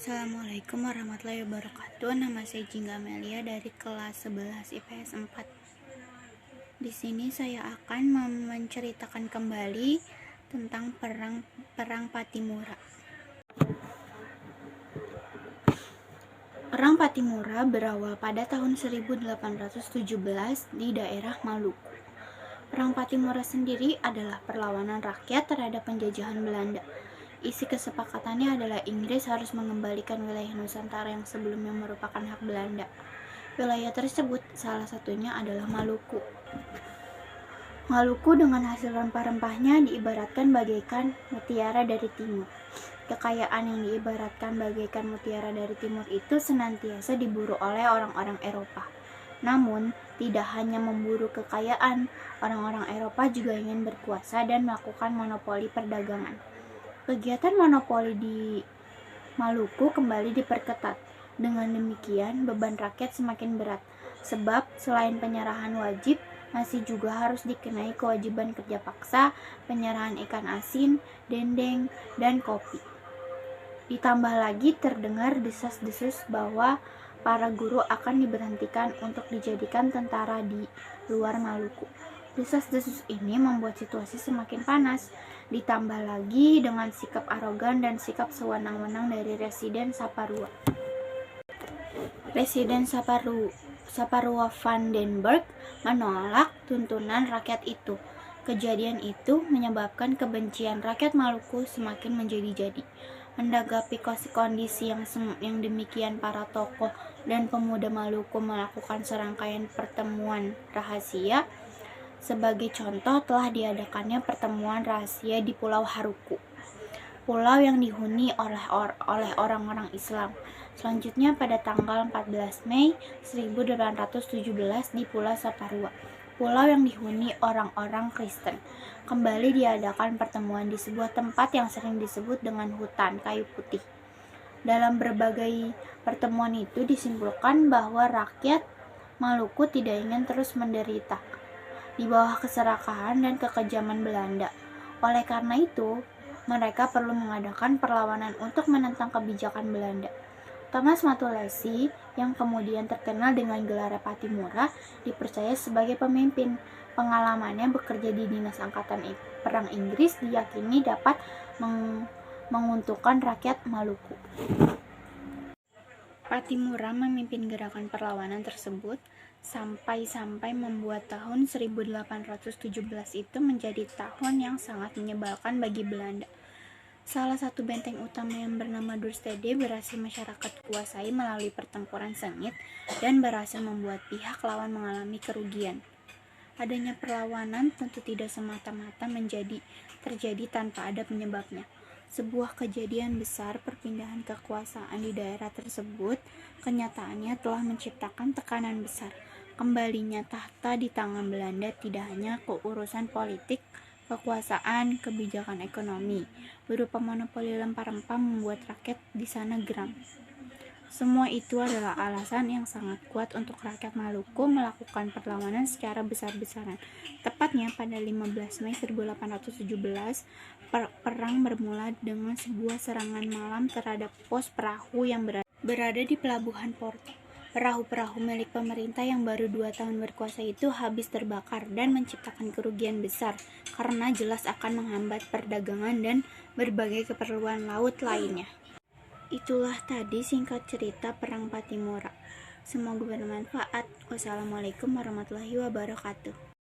Assalamualaikum warahmatullahi wabarakatuh. Nama saya Jingga Amelia dari kelas 11 IPS 4. Di sini saya akan menceritakan kembali tentang perang Pattimura. Perang Pattimura berawal pada tahun 1817 di daerah Maluku. Perang Pattimura sendiri adalah perlawanan rakyat terhadap penjajahan Belanda. Isi kesepakatannya adalah Inggris harus mengembalikan wilayah Nusantara yang sebelumnya merupakan hak Belanda. Wilayah tersebut salah satunya adalah Maluku. Maluku dengan hasil rempah-rempahnya diibaratkan bagaikan mutiara dari timur. Kekayaan yang diibaratkan bagaikan mutiara dari timur itu senantiasa diburu oleh orang-orang Eropa. Namun, tidak hanya memburu kekayaan, orang-orang Eropa juga ingin berkuasa dan melakukan monopoli perdagangan. Kegiatan monopoli di Maluku kembali diperketat. Dengan demikian, beban rakyat semakin berat, sebab selain penyerahan wajib, masih juga harus dikenai kewajiban kerja paksa, penyerahan ikan asin, dendeng, dan kopi. Ditambah lagi terdengar desas-desus bahwa para guru akan diberhentikan untuk dijadikan tentara di luar Maluku. Desas-desus ini membuat situasi semakin panas, ditambah lagi dengan sikap arogan dan sikap sewenang-wenang dari Residen Saparua. Residen Saparua van den Berg menolak tuntunan rakyat itu. Kejadian itu menyebabkan kebencian rakyat Maluku semakin menjadi-jadi. Menanggapi kondisi yang demikian, para tokoh dan pemuda Maluku melakukan serangkaian pertemuan rahasia. Sebagai contoh, telah diadakannya pertemuan rahasia di Pulau Haruku, pulau yang dihuni oleh orang-orang Islam. Selanjutnya pada tanggal 14 Mei 1817 di Pulau Saparua, pulau yang dihuni orang-orang Kristen, kembali diadakan pertemuan di sebuah tempat yang sering disebut dengan hutan kayu putih. Dalam berbagai pertemuan itu disimpulkan bahwa rakyat Maluku tidak ingin terus menderita di bawah keserakahan dan kekejaman Belanda. Oleh karena itu, mereka perlu mengadakan perlawanan untuk menentang kebijakan Belanda. Thomas Matulesi, yang kemudian terkenal dengan gelar Pattimura, dipercaya sebagai pemimpin. Pengalamannya bekerja di Dinas Angkatan Perang Inggris diyakini dapat menguntungkan rakyat Maluku. Pattimura memimpin gerakan perlawanan tersebut sampai membuat tahun 1817 itu menjadi tahun yang sangat menyebalkan bagi Belanda. Salah satu benteng utama yang bernama Dorstede berhasil masyarakat kuasai melalui pertempuran sengit dan berhasil membuat pihak lawan mengalami kerugian. Adanya perlawanan tentu tidak semata-mata terjadi tanpa ada penyebabnya. Sebuah kejadian besar perpindahan kekuasaan di daerah tersebut kenyataannya telah menciptakan tekanan besar. Kembalinya tahta di tangan Belanda tidak hanya keurusan politik, kekuasaan, kebijakan ekonomi, berupa monopoli rempah-rempah membuat rakyat di sana geram. Semua itu adalah alasan yang sangat kuat untuk rakyat Maluku melakukan perlawanan secara besar-besaran. Tepatnya pada 15 Mei 1817, perang bermula dengan sebuah serangan malam terhadap pos perahu yang berada di pelabuhan Porto. Perahu-perahu milik pemerintah yang baru 2 tahun berkuasa itu habis terbakar dan menciptakan kerugian besar karena jelas akan menghambat perdagangan dan berbagai keperluan laut lainnya. Itulah tadi singkat cerita Perang Pattimura. Semoga bermanfaat. Wassalamualaikum warahmatullahi wabarakatuh.